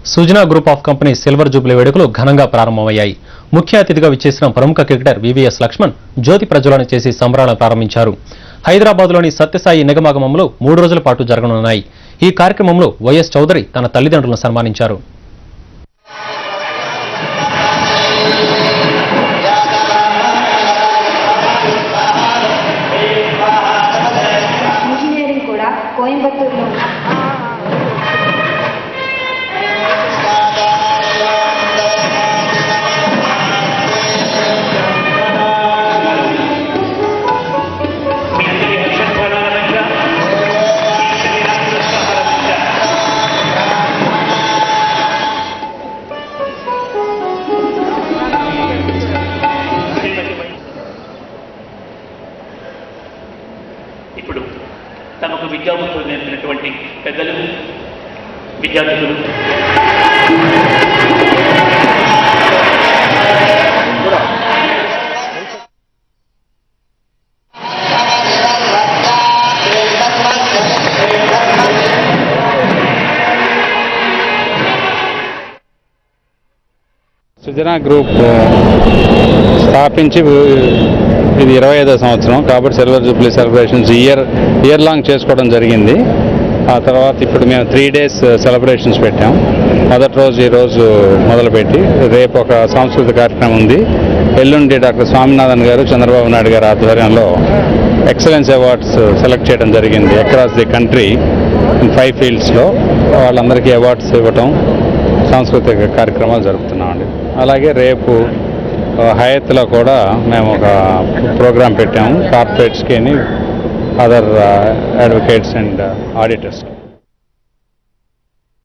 Sujana group of company silver Jubilee వేడుకలు ఘనంగా ప్రారంభమయ్యాయి. ముఖ్య అతిథిగా విచ్చేసిన ప్రముఖ క్రికెటర్ వివిఎస్ లక్ష్మణ్ జ్యోతి ప్రజ్వలన చేసి సంబరాలను ప్రారంభించారు. హైదరాబాద్లోని సత్యసాయి నిగమాగమంలో 3 రోజుల పాటు జరగనున్నాయి. ఈ కార్యక్రమంలో వైఎస్ చౌదరి తన తల్లిదండ్రులను సన్మానించారు. కోయంబత్తూరులో ఇప్పుడు తమకు విద్యాబుద్ధులు నేర్పినటువంటి పెద్దలు, విద్యార్థులు, సుజనా గ్రూప్ స్థాపించి ఇది 25వ సంవత్సరం కాబట్టి silver Jubilee celebrations year long చేసుకోవడం జరిగింది. ఆ తర్వాత ఇప్పుడు మేము 3 days సెలబ్రేషన్స్ పెట్టాం. మొదటి రోజు ఈరోజు మొదలుపెట్టి రేపు ఒక సాంస్కృతిక కార్యక్రమం ఉంది. ఎల్లుండి డాక్టర్ స్వామినాథన్ గారు, చంద్రబాబు నాయుడు గారి ఆధ్వర్యంలో ఎక్సలెన్స్ అవార్డ్స్ సెలెక్ట్ చేయడం జరిగింది. అక్రాస్ ది కంట్రీ 5 fieldsలో వాళ్ళందరికీ అవార్డ్స్ ఇవ్వటం, సాంస్కృతిక కార్యక్రమాలు జరుపుతున్నామండి. అలాగే రేపు హయత్లో కూడా మేము ఒక ప్రోగ్రాం పెట్టాము కార్పొరేట్స్కి, అదర్ అడ్వకేట్స్ అండ్ ఆడిటర్స్కి.